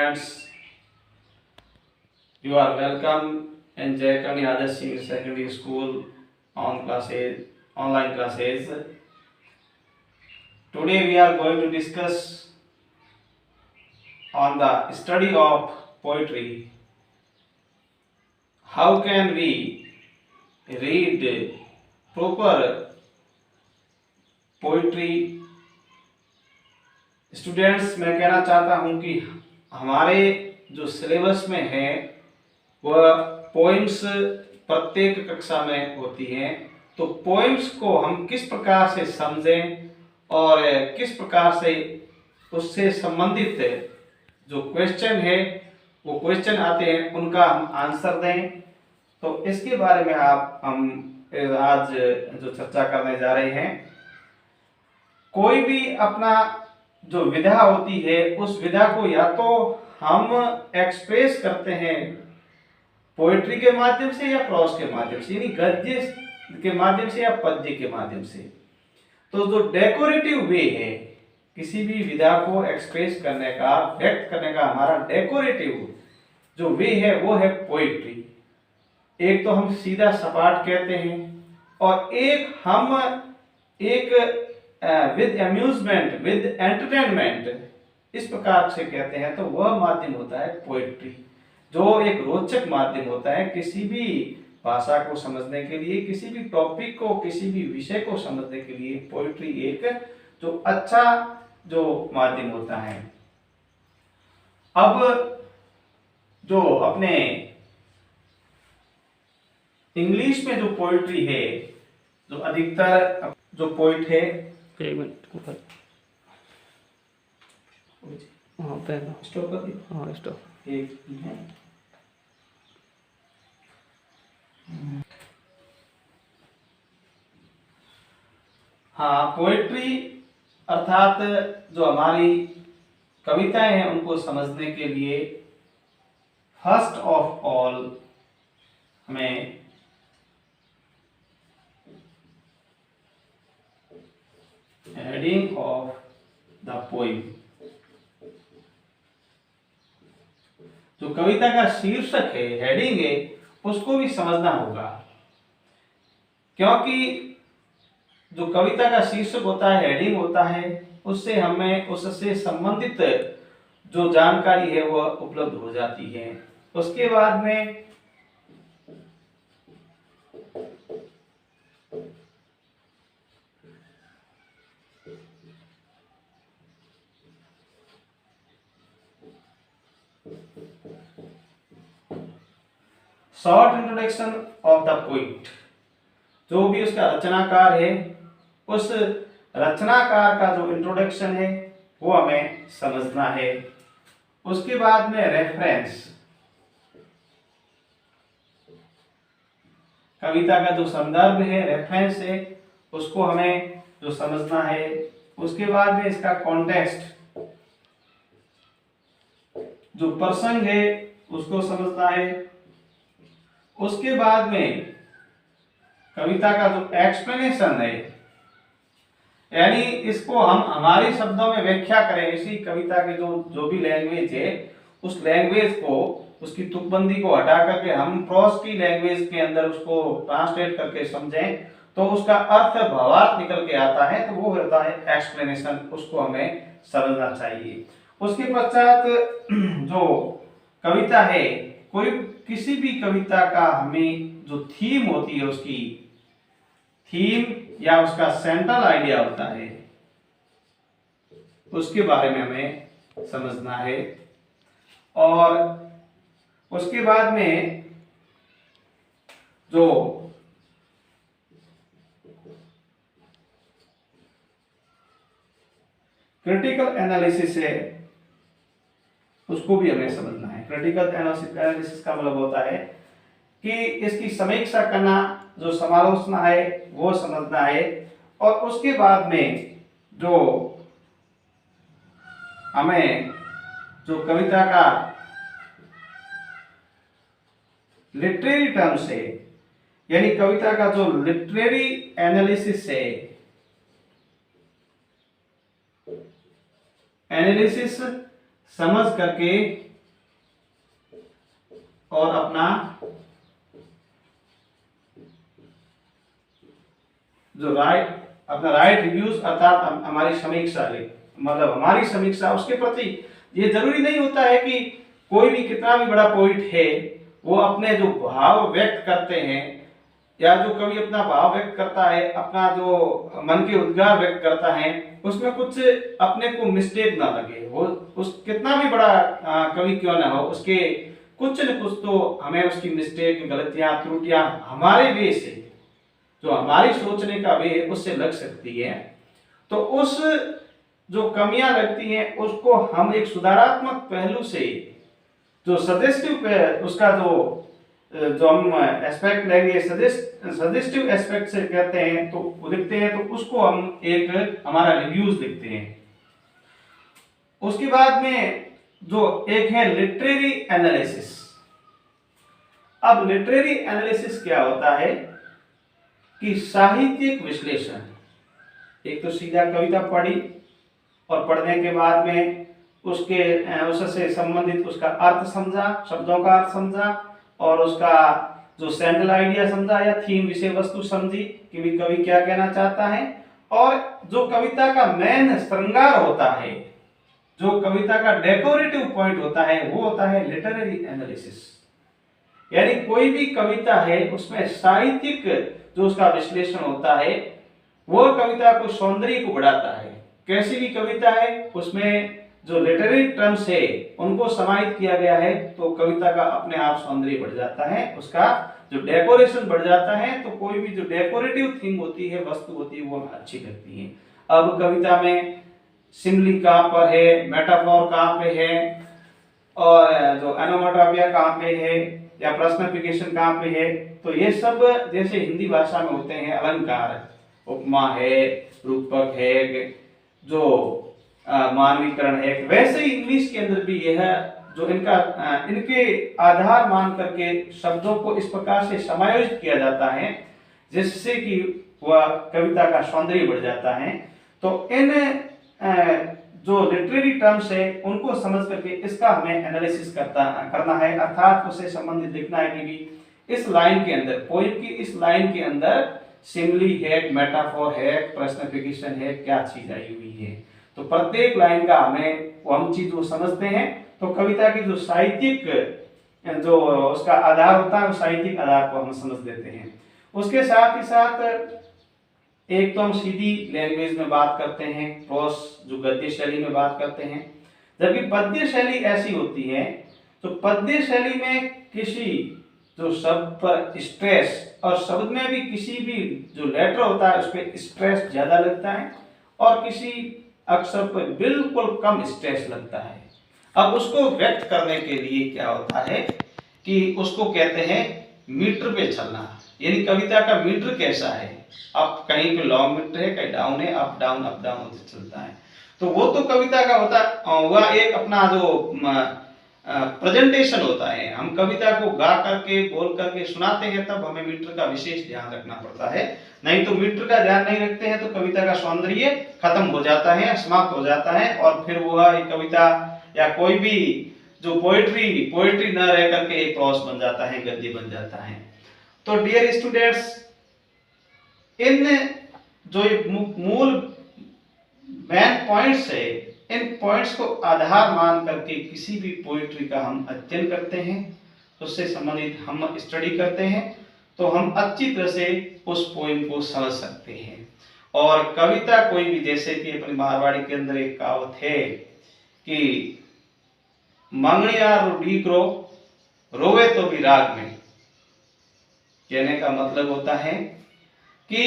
students, you are welcome in Jayakani Adarsh Senior Secondary School online classes. Today we are going to discuss on the study of poetry. How can we read proper poetry? Students, मैं कहना चाहता हूं कि हमारे जो syllabus में है वह पोइम्स प्रत्येक कक्षा में होती हैं। तो पोइम्स को हम किस प्रकार से समझें और किस प्रकार से उससे संबंधित जो क्वेश्चन है वो क्वेश्चन आते हैं उनका हम आंसर दें, तो इसके बारे में हम आज जो चर्चा करने जा रहे हैं। कोई भी अपना जो विधा होती है उस विधा को या तो हम एक्सप्रेस करते हैं पोएट्री के माध्यम से या प्रोज के माध्यम से, यानी गद्य के माध्यम से या पद्य के माध्यम से। तो जो डेकोरेटिव वे है किसी भी विधा को एक्सप्रेस करने का, व्यक्त करने का, हमारा डेकोरेटिव जो वे है वो है पोएट्री। एक तो हम सीधा सपाट कहते हैं और एक हम एक विद अम्यूजमेंट, विद एंटरटेनमेंट इस प्रकार से कहते हैं, तो वह माध्यम होता है पोएट्री, जो एक रोचक माध्यम होता है किसी भी भाषा को समझने के लिए, किसी भी टॉपिक को, किसी भी विषय को समझने के लिए पोएट्री एक जो अच्छा जो माध्यम होता है। अब जो अपने इंग्लिश में जो पोएट्री है, जो अधिकतर जो पोइट है, एक मिनट हाँ पहला स्टॉप कर दी, हाँ स्टॉप एक है। हाँ, पोएट्री अर्थात जो हमारी कविताएं हैं उनको समझने के लिए फर्स्ट ऑफ ऑल हमें हेडिंग ऑफ द पोइम, जो कविता का शीर्षक है, हेडिंग है, उसको भी समझना होगा। क्योंकि जो कविता का शीर्षक होता है, हेडिंग होता है, उससे हमें उससे संबंधित जो जानकारी है वह उपलब्ध हो जाती है। उसके बाद में short introduction of the poet, जो भी उसका रचनाकार है उस रचनाकार का जो इंट्रोडक्शन है वो हमें समझना है। उसके बाद में रेफरेंस, कविता का जो संदर्भ है, रेफरेंस है, उसको हमें जो समझना है। उसके बाद में इसका कॉन्टेक्स्ट, जो प्रसंग है उसको समझना है। उसके बाद में कविता का जो एक्सप्लेनेशन है, यानी इसको हम हमारे शब्दों में व्याख्या करें, इसी कविता की जो भी लैंग्वेज है उस लैंग्वेज को, उसकी तुकबंदी को हटा करके हम प्रोज की लैंग्वेज के अंदर उसको ट्रांसलेट करके समझें तो उसका अर्थ भावार्थ निकल के आता है, तो वो होता है एक्सप्लेनेशन, उसको हमें समझना चाहिए। उसके पश्चात जो कविता है, कोई किसी भी कविता का हमें जो थीम होती है, उसकी थीम या उसका सेंट्रल आइडिया होता है, उसके बारे में हमें समझना है। और उसके बाद में जो क्रिटिकल एनालिसिस है उसको भी हमें समझना है। क्रिटिकल एनालिसिस का मतलब होता है कि इसकी समीक्षा करना, जो समालोचना है वो समझना है। और उसके बाद में जो हमें जो कविता का लिटरेरी टर्म्स है, यानी कविता का जो लिटरेरी एनालिसिस है, एनालिसिस समझ करके और अपना जो राइट रिव्यूज अर्थात हमारी समीक्षा मतलब हमारी समीक्षा उसके प्रति। ये जरूरी नहीं होता है कि कोई भी कितना भी बड़ा पोइट है वो अपने जो भाव व्यक्त करते हैं या जो कवि अपना भाव व्यक्त करता है, अपना जो मन के उद्गार व्यक्त करता है, उसमें कुछ अपने को मिस्टेक ना लगे। वो उस कितना भी बड़ा कवि क्यों ना हो, उसके कुछ न कुछ तो हमें उसकी मिस्टेक, गलतियां, त्रुटियां हमारे वे से, जो हमारी सोचने का वे उससे लग सकती है। तो उस जो कमियां लगती हैं उसको हम एक सुधारात्मक पहलू से, जो सजेस्टिव उसका जो हम एस्पेक्ट लेंगे, सजेस्टिव एस्पेक्ट से कहते हैं तो लिखते हैं, तो उसको हम एक हमारा रिव्यूज लिखते हैं। उसके बाद में जो एक है लिटरेरी एनालिसिस। अब लिटरेरी एनालिसिस क्या होता है कि साहित्यिक विश्लेषण। एक तो सीधा कविता पढ़ी और पढ़ने के बाद में उससे संबंधित उसका अर्थ समझा, शब्दों का अर्थ समझा और उसका जो सेंट्रल आइडिया समझा या थीम, विषय वस्तु समझी कि भी कवि क्या कहना चाहता है। और जो कविता का मेन श्रृंगार होता है, जो कविता का डेकोरेटिव पॉइंट होता है, वो होता है लिटरेरी एनालिसिस। यानी कोई भी कविता है उसमें साहित्यिक जो उसका विश्लेषण होता है वो कविता को सौंदर्य को बढ़ाता है। कैसी भी कविता है उसमें जो लिटरेरी टर्म्स है उनको समाहित किया गया है तो कविता का अपने आप सौंदर्य बढ़ जाता है, उसका जो डेकोरेशन बढ़ जाता है। तो कोई भी जो डेकोरेटिव थिंग होती है, वस्तु होती है, वो हमें अच्छी लगती है। अब कविता में सिमिली कहाँ पर है, मेटाफोर कहाँ पे है और जो एनोमेटोपिया कहाँ पे है या पर्सनिफिकेशन कहाँ पे है, तो ये सब जैसे हिंदी भाषा में होते हैं अलंकार, उपमा है, रूपक है, जो मानवीकरण है, वैसे ही इंग्लिश के अंदर भी यह जो इनके आधार मान करके शब्दों को इस प्रकार से समायोजित किया जाता है जिससे कि वह कविता का सौंदर्य बढ़ जाता है। तो इन जो लिटरेरी टर्म्स है उनको समझ करके इसका हमें एनालिसिस करना है, अर्थात उससे संबंधित लिखना है कि भी इस लाइन के अंदर, पोएम की इस लाइन के अंदर सिमिली है, मेटाफोर है, पर्सनिफिकेशन है, क्या चीज आई हुई है। तो प्रत्येक लाइन का हमें वो हम चीज वो समझते हैं। तो कविता की जो साहित्यिक जो उसका आधार होता है, उस साहित्यिक आधार को हम समझ लेते हैं। उसके साथ ही साथ एक तो हम सीधी लैंग्वेज में बात करते हैं, प्रोस जो गद्य शैली में बात करते हैं, जबकि पद्य शैली ऐसी होती है तो पद्य शैली में किसी जो शब्द पर स्ट्रेस, और शब्द में भी किसी भी जो लेटर होता है उस पर स्ट्रेस ज्यादा लगता है और किसी अक्षर पर बिल्कुल कम स्ट्रेस लगता है। अब उसको व्यक्त करने के लिए क्या होता है कि उसको कहते हैं मीटर पे चलना, यानी कविता का मीटर कैसा है, अब कहीं पे लॉन्ग मीटर है, कहीं डाउन है, अप डाउन होते चलता है। तो वो तो कविता का होता वह एक अपना जो प्रेजेंटेशन होता है। हम कविता को गा करके, बोल करके सुनाते हैं तब हमें मीटर का विशेष ध्यान रखना पड़ता है, नहीं तो मीटर का ध्यान नहीं रखते हैं तो कविता का सौंदर्य खत्म हो जाता है, समाप्त हो जाता है और फिर वह एक कविता या कोई भी जो पोएट्री न रह करके एक प्रोस बन जाता है, गद्य बन जाता है। तो डियर स्टूडेंट्स, इन जो मूल मेन पॉइंट्स है, इन पॉइंट्स को आधार मान करके किसी भी पोएट्री का हम अध्ययन करते हैं, उससे संबंधित हम स्टडी करते हैं, तो हम अच्छी तरह से उस पोएम को समझ सकते हैं। और कविता कोई भी, जैसे कि अपनी मारवाड़ी के अंदर एक कहावत है कि मंगनिया रो रोवे तो भी राग में, कहने का मतलब होता है कि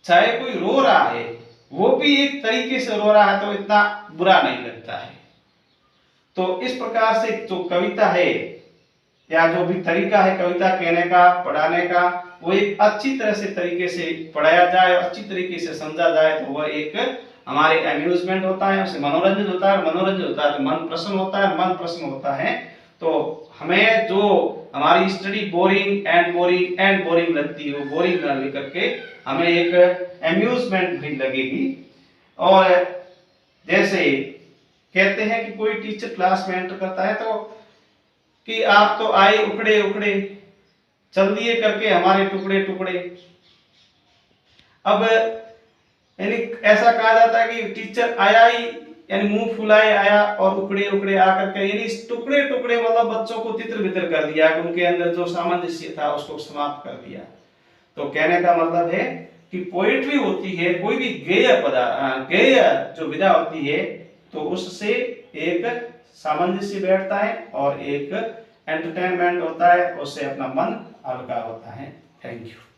चाहे कोई रो रहा है वो भी एक तरीके से रो रहा है तो इतना बुरा नहीं लगता है। तो इस प्रकार से जो कविता है या जो भी तरीका है कविता कहने का, पढ़ाने का, वो एक अच्छी तरह से तरीके से पढ़ाया जाए और अच्छी तरीके से समझा जाए तो वह एक हमारे एम्यूजमेंट होता है, उससे मनोरंजन होता है, मनोरंजन होता है तो मन प्रसन्न होता है, मन प्रसन्न होता है तो हमें जो हमारी स्टडी बोरिंग लगती है वो बोरिंग न लेकर के हमें एक एम्यूजमेंट भी लगेगी। और जैसे कहते हैं कि कोई टीचर क्लास में एंटर करता है तो कि आप तो आए उखड़े उखड़े, चल दिए करके हमारे टुकड़े टुकड़े। अब यानी ऐसा कहा जाता है कि टीचर आया ही यानी मुंह फुलाए आया और उखड़े उखड़े आकर के, यानी टुकड़े टुकड़े मतलब बच्चों को तितर बितर कर दिया, कि उनके अंदर जो सामंजस्य था उसको समाप्त कर दिया। तो कहने का मतलब है कि पोइट्री होती है कोई भी गेय जो विधा होती है, तो उससे एक सामंजस्य बैठता है और एक एंटरटेनमेंट होता है, उससे अपना मन हल्का होता है। Thank you.